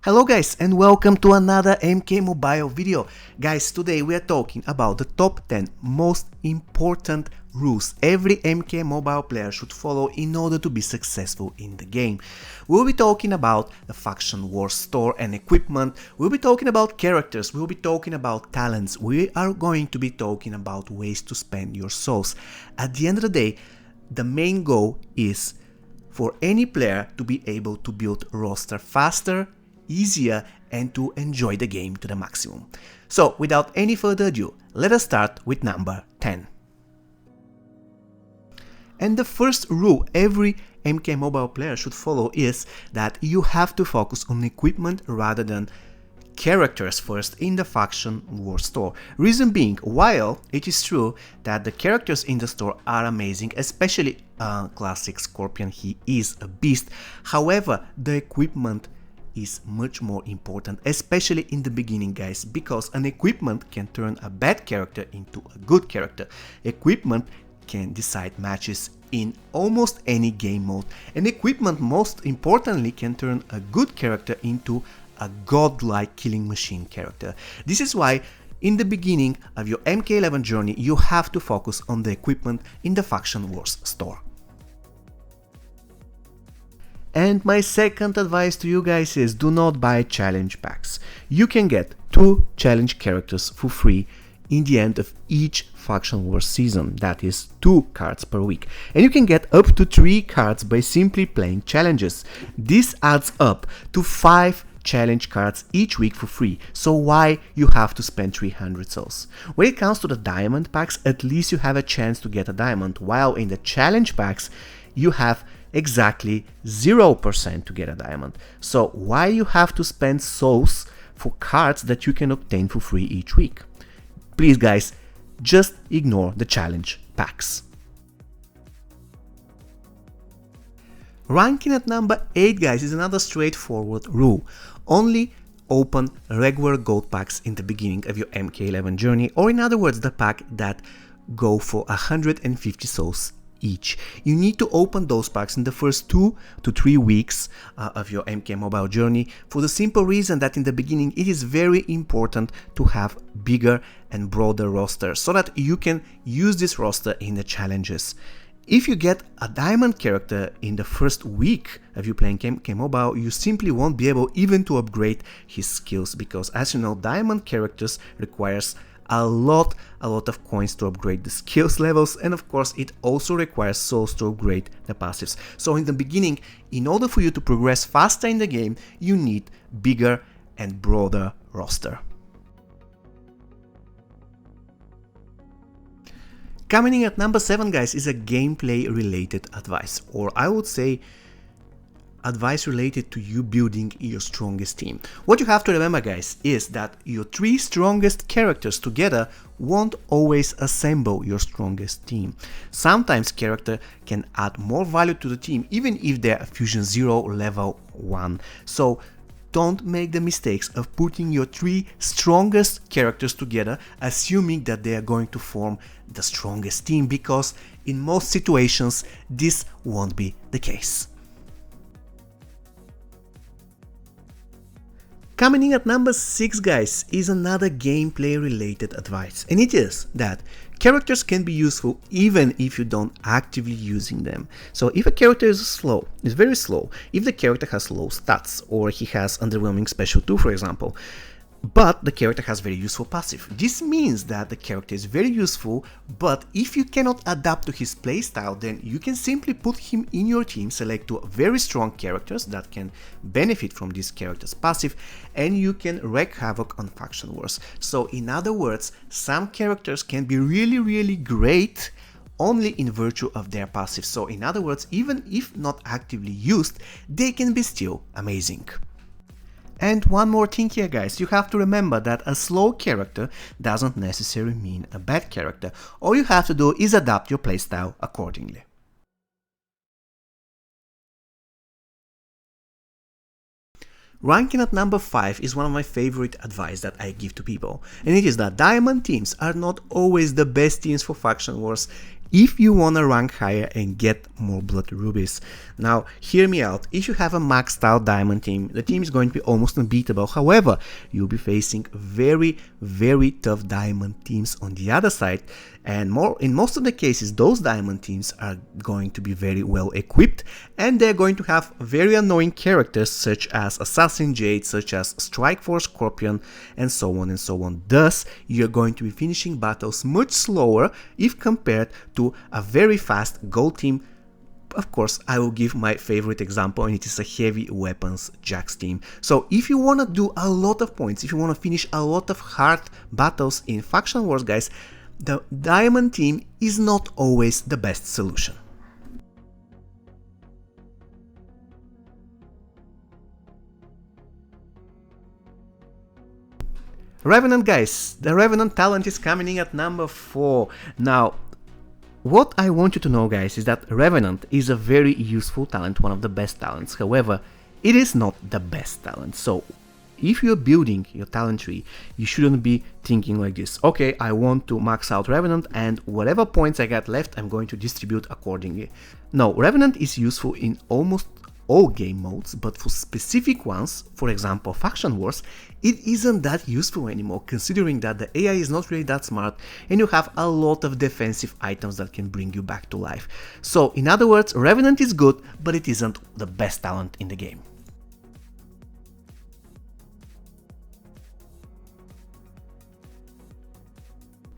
Hello guys and welcome to another MK Mobile video. Guys, today we are talking about the top 10 most important rules every MK Mobile player should follow in order to be successful in the game. We'll be talking about the Faction War store and equipment, we'll be talking about characters, we'll be talking about talents, we are going to be talking about ways to spend your souls. At the end of the day, the main goal is for any player to be able to build a roster faster, easier, and to enjoy the game to the maximum. So without any further ado, let us start with number 10. And the first rule every MK Mobile player should follow is that you have to focus on equipment rather than characters first in the Faction War store. Reason being, while it is true that the characters in the store are amazing, especially classic Scorpion, he is a beast, however the equipment is much more important, especially in the beginning, guys, because an equipment can turn a bad character into a good character. Equipment can decide matches in almost any game mode, and equipment most importantly can turn a good character into a godlike killing machine character. This is why in the beginning of your MK11 journey you have to focus on the equipment in the Faction Wars store. And my second advice to you guys is do not buy challenge packs. You can get 2 challenge characters for free in the end of each Faction Wars season, that is 2 cards per week. And you can get up to 3 cards by simply playing challenges. This adds up to 5 challenge cards each week for free, so why you have to spend 300 souls? When it comes to the diamond packs, at least you have a chance to get a diamond, while in the challenge packs you have exactly 0% to get a diamond. So why you have to spend souls for cards that you can obtain for free each week? Please guys, just ignore the challenge packs. Ranking at number 8, guys, is another straightforward rule. Only open regular gold packs in the beginning of your MK11 journey, or in other words the pack that go for 150 souls each. You need to open those packs in the first 2 to 3 weeks of your MK Mobile journey, for the simple reason that in the beginning it is very important to have bigger and broader roster so that you can use this roster in the challenges. If you get a diamond character in the first week of you playing MK Mobile, you simply won't be able even to upgrade his skills, because as you know, diamond characters requires a lot of coins to upgrade the skills levels, and of course it also requires souls to upgrade the passives. So in the beginning, in order for you to progress faster in the game, you need bigger and broader roster. Coming in at number 7, guys, is a gameplay related advice, or I would say advice related to you building your strongest team. What you have to remember, guys, is that your 3 strongest characters together won't always assemble your strongest team. Sometimes character can add more value to the team even if they're Fusion 0 level 1. So don't make the mistakes of putting your 3 strongest characters together assuming that they are going to form the strongest team, because in most situations this won't be the case. Coming in at number 6, guys, is another gameplay related advice, and it is that characters can be useful even if you don't actively using them. So if a character is very slow, if the character has low stats or he has underwhelming special 2, for example, but the character has very useful passive, this means that the character is very useful, but if you cannot adapt to his playstyle, then you can simply put him in your team, select 2 very strong characters that can benefit from this character's passive, and you can wreak havoc on Faction Wars. So in other words, some characters can be really great only in virtue of their passive. So in other words, even if not actively used, they can be still amazing. And one more thing here, guys, you have to remember that a slow character doesn't necessarily mean a bad character. All you have to do is adapt your playstyle accordingly. Ranking at number 5 is one of my favorite advice that I give to people, and it is that diamond teams are not always the best teams for Faction Wars if you want to rank higher and get more blood rubies. Now, hear me out. If you have a maxed out diamond team, the team is going to be almost unbeatable. However, you'll be facing very, very tough diamond teams on the other side. And in most of the cases, those diamond teams are going to be very well equipped, and they're going to have very annoying characters such as Assassin Jade, such as Strike Force Scorpion, and so on and so on. Thus, you're going to be finishing battles much slower if compared to a very fast gold team. Of course, I will give my favorite example, and it is a heavy weapons Jax team. So if you want to do a lot of points, if you want to finish a lot of hard battles in Faction Wars, guys, the diamond team is not always the best solution. Revenant, guys, the Revenant talent is coming in at number 4. Now, what I want you to know, guys, is that Revenant is a very useful talent, one of the best talents. However, it is not the best talent. So if you're building your talent tree, you shouldn't be thinking like this: okay, I want to max out Revenant, and whatever points I got left, I'm going to distribute accordingly. No, Revenant is useful in almost all game modes, but for specific ones, for example Faction Wars, it isn't that useful anymore, considering that the AI is not really that smart and you have a lot of defensive items that can bring you back to life. So in other words, Revenant is good, but it isn't the best talent in the game.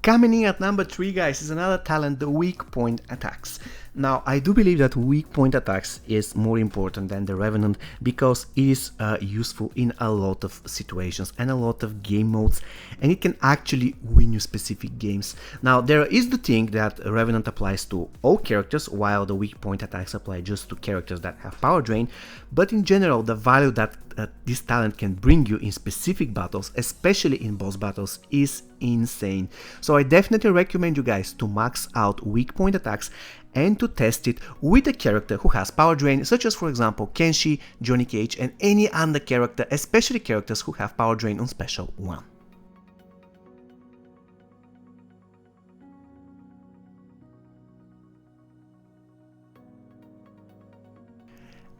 Coming in at number 3, guys, is another talent, the weak point attacks. Now, I do believe that weak point attacks is more important than the Revenant because it is useful in a lot of situations and a lot of game modes, and it can actually win you specific games. Now, there is the thing that Revenant applies to all characters, while the weak point attacks apply just to characters that have power drain, but in general, the value that this talent can bring you in specific battles, especially in boss battles, is insane. So I definitely recommend you guys to max out weak point attacks and to test it with a character who has power drain, such as, for example, Kenshi, Johnny Cage, and any other character, especially characters who have power drain on special 1.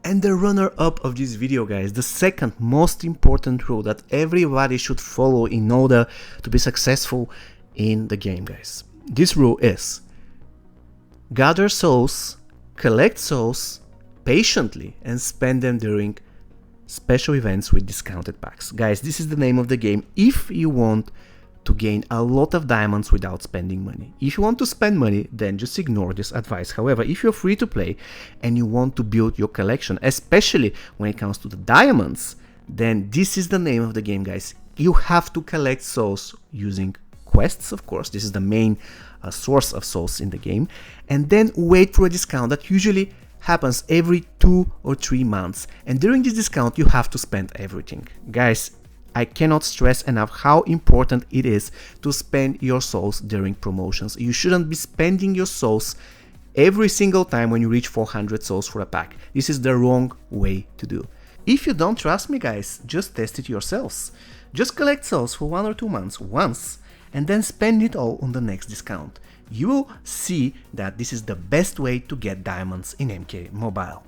And the runner-up of this video, guys, the second most important rule that everybody should follow in order to be successful in the game, guys. This rule is: gather souls, collect souls patiently, and spend them during special events with discounted packs. Guys, this is the name of the game if you want to gain a lot of diamonds without spending money. If you want to spend money, then just ignore this advice. However, if you're free to play and you want to build your collection, especially when it comes to the diamonds, then this is the name of the game, guys. You have to collect souls using quests, of course. This is the main source of souls in the game, and then wait for a discount that usually happens every 2 or 3 months, and during this discount you have to spend everything. Guys, I cannot stress enough how important it is to spend your souls during promotions. You shouldn't be spending your souls every single time when you reach 400 souls for a pack. This is the wrong way to do. If you don't trust me, guys, just test it yourselves. Just collect souls for 1 or 2 months once, and then spend it all on the next discount. You will see that this is the best way to get diamonds in MK Mobile.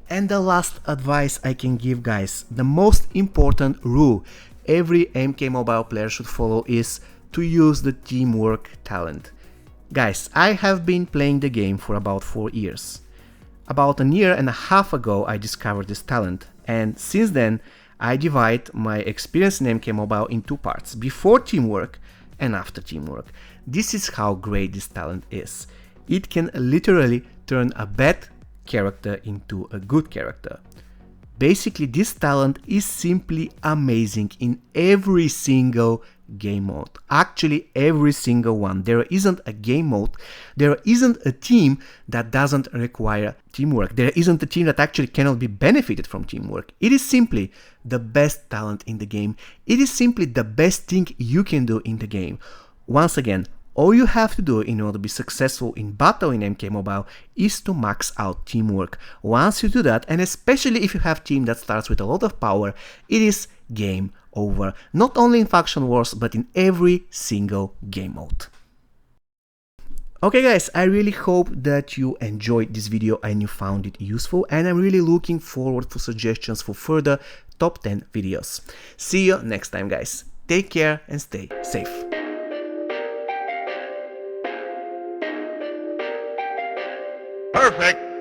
And the last advice I can give, guys, the most important rule every MK Mobile player should follow is to use the teamwork talent. Guys, I have been playing the game for about 4 years. About a year and a half ago I discovered this talent, and since then I divide my experience in MK Mobile in 2 parts: before teamwork and after teamwork. This is how great this talent is. It can literally turn a bad character into a good character. Basically, this talent is simply amazing in every single game mode. Actually, every single one. There isn't a game mode, there isn't a team that doesn't require teamwork. There isn't a team that actually cannot be benefited from teamwork. It is simply the best talent in the game. It is simply the best thing you can do in the game. Once again, all you have to do in order to be successful in battle in MK Mobile is to max out teamwork. Once you do that, and especially if you have a team that starts with a lot of power, it is game over, not only in faction wars, but in every single game mode. Okay guys, I really hope that you enjoyed this video and you found it useful, and I'm really looking forward to suggestions for further top 10 videos. See you next time guys. Take care and stay safe. Perfect.